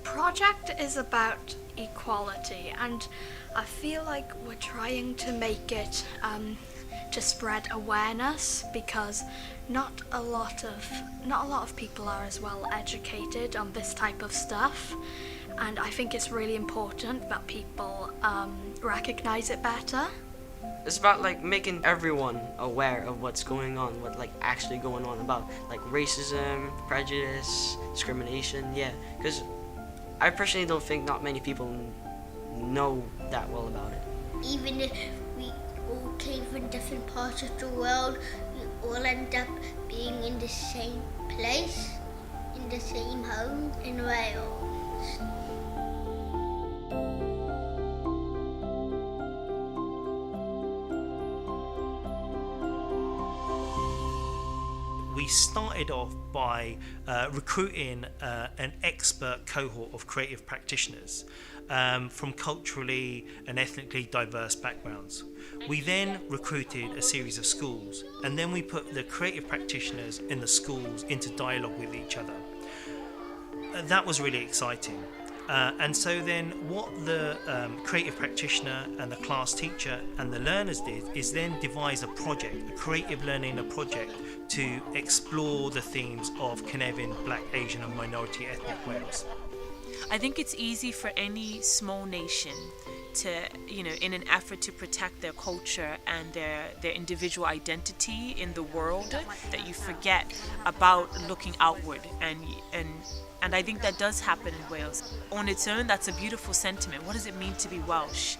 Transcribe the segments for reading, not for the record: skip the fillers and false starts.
project is about equality, and I feel like we're trying to make it to spread awareness, because not a lot of people are as well educated on this type of stuff, and I think it's really important that people recognize it better. It's about like making everyone aware of what's going on, what like actually going on about like racism, prejudice, discrimination. Yeah, because I personally don't think not many people know that well about it. Even if we all came from different parts of the world, we all end up being in the same place, in the same home in Wales. We started off by recruiting an expert cohort of creative practitioners from culturally and ethnically diverse backgrounds. We then recruited a series of schools, and then we put the creative practitioners in the schools into dialogue with each other. That was really exciting. And so then what the creative practitioner and the class teacher and the learners did is then devise a project, a creative learning project, to explore the themes of Cynefin, Black, Asian and minority ethnic Wales. I think it's easy for any small nation to, in an effort to protect their culture and their individual identity in the world, that you forget about looking outward, and I think that does happen in Wales. On its own, that's a beautiful sentiment. What does it mean to be Welsh?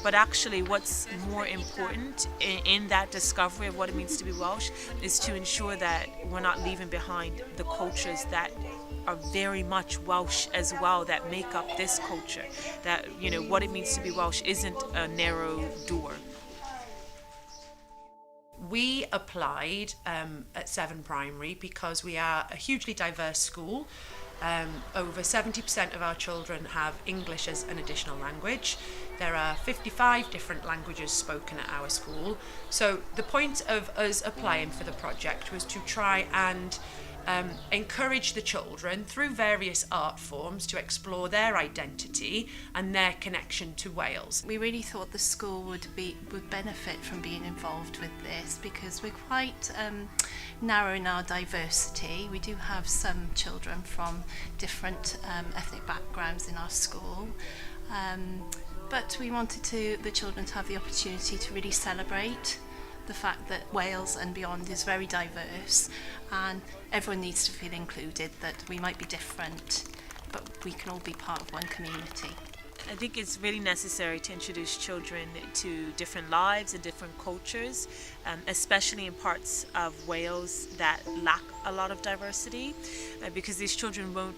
But actually, what's more important in that discovery of what it means to be Welsh is to ensure that we're not leaving behind the cultures that are very much Welsh as well, that make up this culture. That, what it means to be Welsh isn't a narrow door. We applied at Severn Primary because we are a hugely diverse school. Over 70% of our children have English as an additional language. There are 55 different languages spoken at our school. So the point of us applying for the project was to try and encourage the children through various art forms to explore their identity and their connection to Wales. We really thought the school would benefit from being involved with this, because we're quite narrow in our diversity. We do have some children from different ethnic backgrounds in our school, but we wanted the children to have the opportunity to really celebrate the fact that Wales and beyond is very diverse, and everyone needs to feel included, that we might be different, but we can all be part of one community. I think it's really necessary to introduce children to different lives and different cultures, especially in parts of Wales that lack a lot of diversity, because these children won't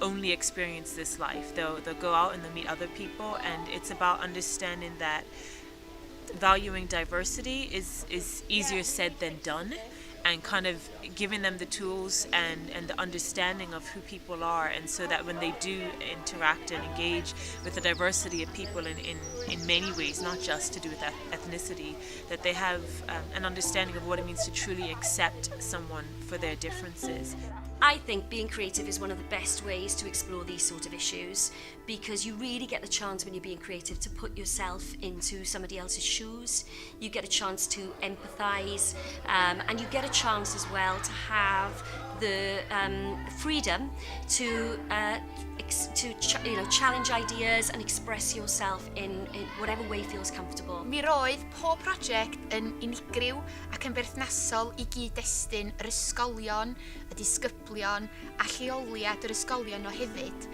only experience this life. They'll go out and they'll meet other people, and it's about understanding that valuing diversity is easier said than done, and kind of giving them the tools and the understanding of who people are, and so that when they do interact and engage with the diversity of people in many ways, not just to do with ethnicity, that they have an understanding of what it means to truly accept someone for their differences. I think being creative is one of the best ways to explore these sort of issues, because you really get the chance when you're being creative to put yourself into somebody else's shoes. You get a chance to empathise, and you get a chance as well to have the freedom to challenge ideas and express yourself in whatever way feels comfortable. Mi roedd pob prosiect yn unigryw ac yn berthnasol I gyd-destun yr ysgolion, y disgyblion a lleoliad yr ysgolion o hefyd.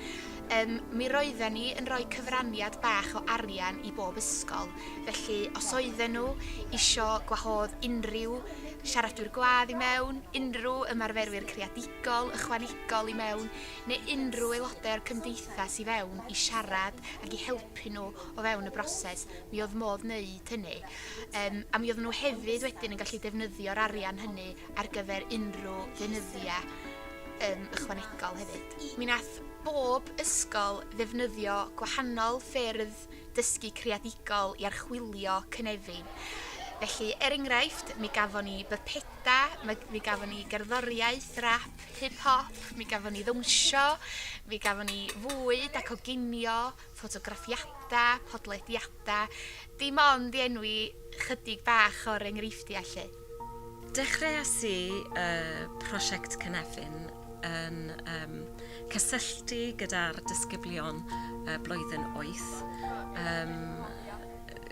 Mi roedden ni yn rhoi cyfraniad bach o arian I bob ysgol, felly os oedden nhw isio gwahodd unrhyw siaradwyr gwadd I mewn, unrhyw ymarferwyr creadigol, ychwanegol I mewn, neu unrhyw aelodau'r cymdeithas I fewn I siarad ac I helpu nhw o fewn y broses, mi oedd modd wneud hynny. A mi oedd nhw hefyd wedyn yn gallu defnyddio'r arian hynny ar gyfer unrhyw ddefnyddiau ychwanegol hefyd. Mi nath bob ysgol ddefnyddio gwahanol ffyrdd dysgu creadigol I archwilio Cynefin. Felly, enghraifft, mi gafon ni bypeda, mi gafon ni gerddoriaeth, rap, hip-hop, mi gafon ni ddwnsio, mi gafon ni fwyd a coginio, ffotograffiadau, podlediadau, dim ond i enwi chydig bach o'r enghreifftiau lle. Dechreuais i prosiect Cynefin yn cysylltu gyda'r disgyblion blwyddyn 8.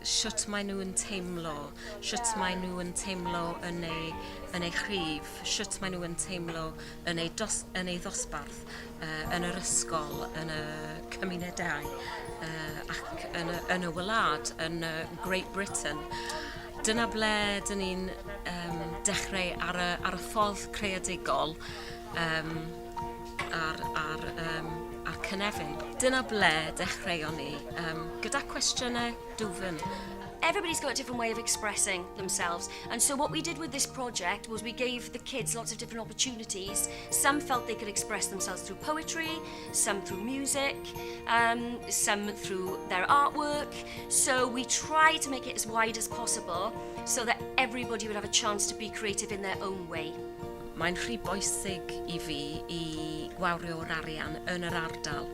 Sut maen nhw yn teimlo, sut maen nhw yn teimlo yn eu chrif, sut maen nhw yn teimlo yn eu ddosbarth, yn yr ysgol, yn y cymunedau ac yn y wlad, yn Great Britain. Dyna ble dyn ni'n dechrau ar y ffordd creadigol ar Cynefin. Dyna ble dechreuon ni, gyda cwestiynau dwfn. Everybody's got a different way of expressing themselves, and so what we did with this project was we gave the kids lots of different opportunities. Some felt they could express themselves through poetry, some through music, some through their artwork. So we tried to make it as wide as possible so that everybody would have a chance to be creative in their own way. Mae'n rhy bwysig I fi I gwawrio'r arian yn yr ardal.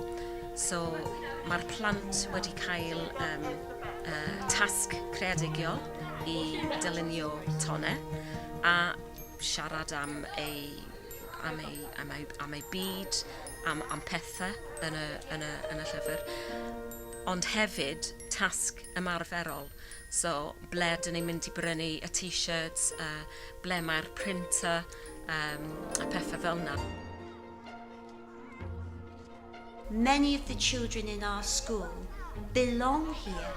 So mae'r plant wedi cael tasg creadigiol I dylunio tonau a siarad am ei byd, am pethau yn y llyfr. Ond hefyd tasg ymarferol. So ble dyn ni'n mynd I brynu y t-shirts, ble mae'r printer, a pethau fel yna. Many of the children in our school belong here.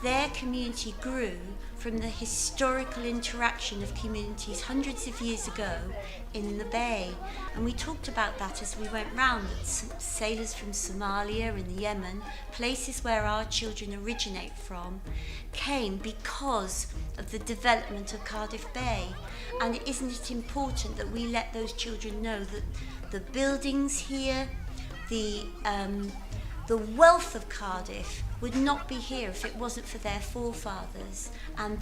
Their community grew from the historical interaction of communities hundreds of years ago in the Bay. And we talked about that as we went round, that sailors from Somalia and Yemen, places where our children originate from, came because of the development of Cardiff Bay. And isn't it important that we let those children know that the buildings here, the wealth of Cardiff would not be here if it wasn't for their forefathers and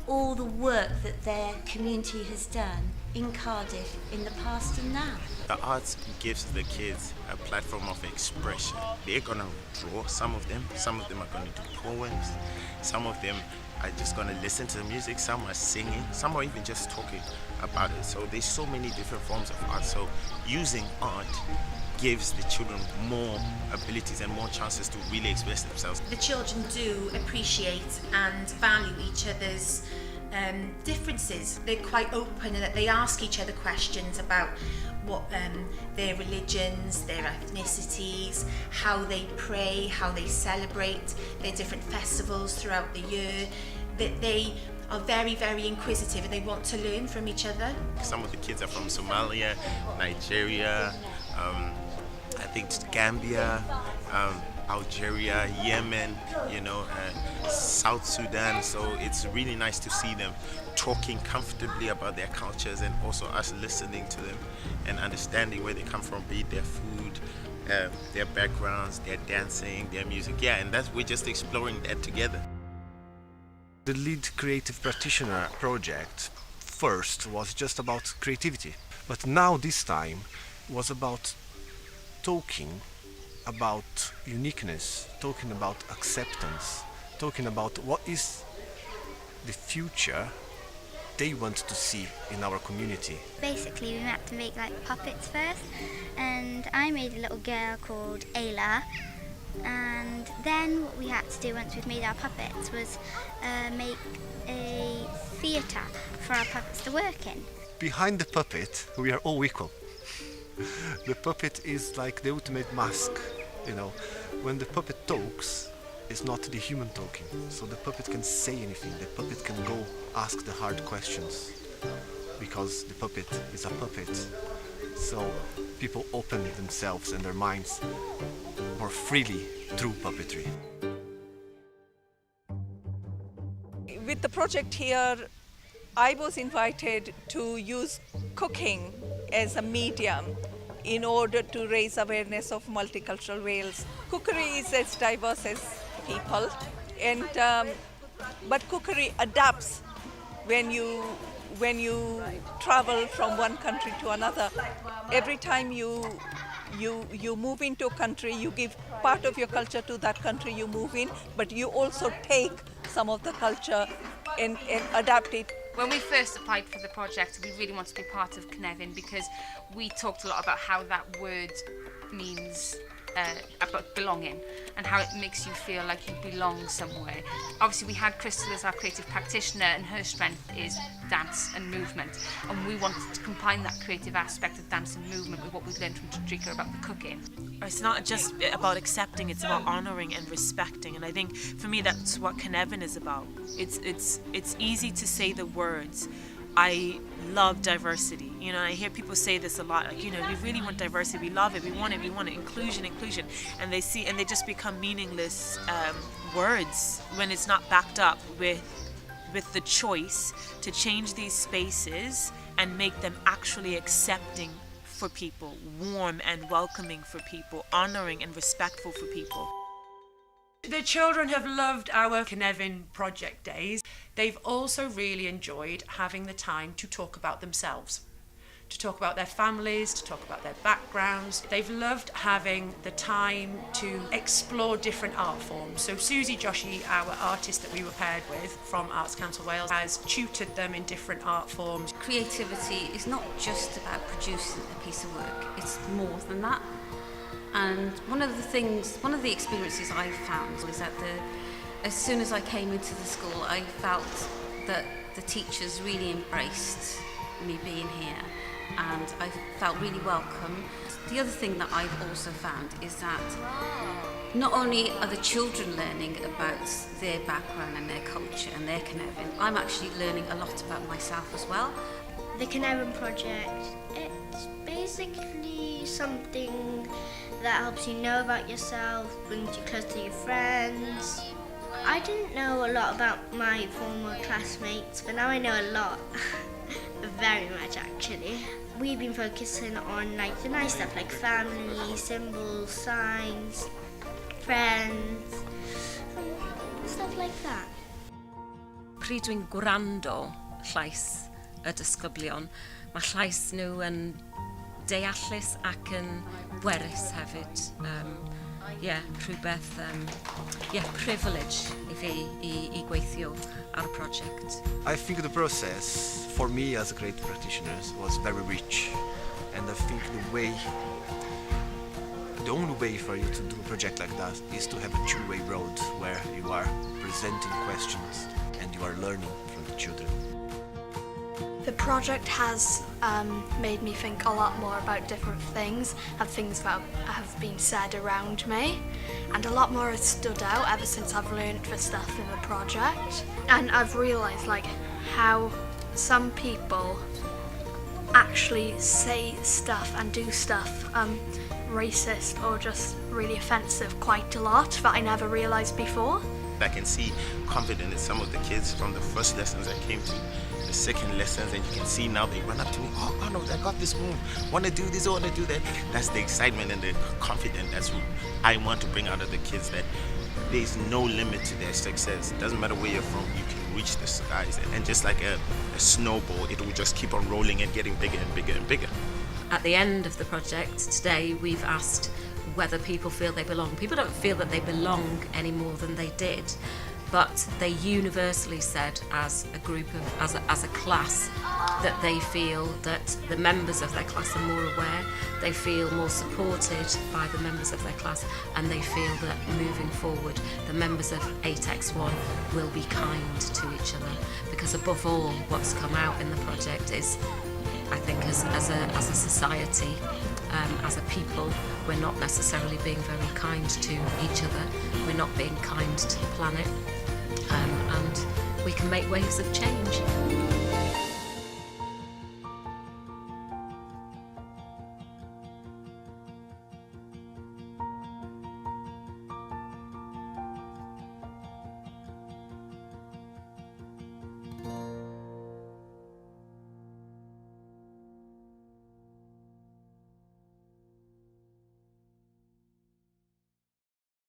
all the work that their community has done in Cardiff in the past and now. The arts gives the kids a platform of expression. They're going to draw, some of them are going to do poems, some of them are just going to listen to the music, some are singing, some are even just talking about it. So there's so many different forms of art. So using art gives the children more abilities and more chances to really express themselves. The children do appreciate and value each other's differences. They're quite open and that they ask each other questions about what their religions, their ethnicities, how they pray, how they celebrate their different festivals throughout the year. That they are very, very inquisitive and they want to learn from each other. Some of the kids are from Somalia, Nigeria, I think Gambia, Algeria, Yemen, South Sudan. So it's really nice to see them talking comfortably about their cultures and also us listening to them and understanding where they come from, be it their food, their backgrounds, their dancing, their music. Yeah, and we're just exploring that together. The Lead Creative Practitioner project first was just about creativity, but now this time was about talking about uniqueness, talking about acceptance, talking about what is the future they want to see in our community. Basically, we had to make like puppets first, and I made a little girl called Ayla. And then what we had to do once we'd made our puppets was make a theatre for our puppets to work in. Behind the puppet, we are all equal. The puppet is like the ultimate mask, When the puppet talks, it's not the human talking. So the puppet can say anything. The puppet can go ask the hard questions because the puppet is a puppet. So people open themselves and their minds more freely through puppetry. With the project here, I was invited to use cooking as a medium in order to raise awareness of multicultural Wales. Cookery is as diverse as people, and but cookery adapts when you travel from one country to another. Every time you move into a country, you give part of your culture to that country you move in, but you also take some of the culture and adapt it. When we first applied for the project, we really wanted to be part of Cynefin because we talked a lot about how that word means about belonging and how it makes you feel like you belong somewhere. Obviously, we had Crystal as our creative practitioner, and her strength is dance and movement, and we wanted to combine that creative aspect of dance and movement with what we've learned from Tadrika about the cooking. It's not just about accepting, it's about honouring and respecting, and I think for me that's what Cynefin is about. It's easy to say the words, I love diversity. You know, I hear people say this a lot, like, you know, we really want diversity, we love it, we want it, inclusion, and they just become meaningless words when it's not backed up with the choice to change these spaces and make them actually accepting for people, warm and welcoming for people, honouring and respectful for people. The children have loved our Cynefin project days. They've also really enjoyed having the time to talk about themselves, to talk about their families, to talk about their backgrounds. They've loved having the time to explore different art forms. So Susie Joshi, our artist that we were paired with from Arts Council Wales, has tutored them in different art forms. Creativity is not just about producing a piece of work, it's more than that. And one of the experiences I've found was that as soon as I came into the school, I felt that the teachers really embraced me being here, and I felt really welcome. The other thing that I've also found is that not only are the children learning about their background and their culture and their Cynefin, I'm actually learning a lot about myself as well. The Cynefin project, it's basically something that helps you know about yourself, brings you close to your friends. I didn't know a lot about my former classmates, but now I know a lot. Very much, actually. We've been focusing on the nice stuff like family, symbols, signs, friends, stuff like that. Pryd dwi'n gwrando llais y disgyblion, mae llais nhw yn deallus ac yn bwerus hefyd. Rhywbeth, privilege I fi I gweithio ar y project. I think the process, for me as a creative practitioner, was very rich. And I think the only way for you to do a project like that is to have a two-way road where you are presenting questions and you are learning from the children. The project has made me think a lot more about different things and things that have been said around me, and a lot more has stood out ever since I've learned the stuff in the project. And I've realised how some people actually say stuff and do stuff racist or just really offensive quite a lot that I never realised before. I can see confidence in some of the kids from the first lessons I came to, the second lessons, and you can see now they run up to me, oh Arnold, I got this move, want to do this, want to do that. That's the excitement and the confidence that's what I want to bring out of the kids, that there's no limit to their success. It doesn't matter where you're from, you can reach the skies, and just like a snowball, it will just keep on rolling and getting bigger and bigger and bigger. At the end of the project today, we've asked whether people feel they belong. People don't feel that they belong any more than they did, but they universally said as a group as a class that they feel that the members of their class are more aware, they feel more supported by the members of their class, and they feel that moving forward the members of 8x1 will be kind to each other, because above all what's come out in the project is, I think, as a society, as a people, we're not necessarily being very kind to each other, we're not being kind to the planet, and we can make waves of change.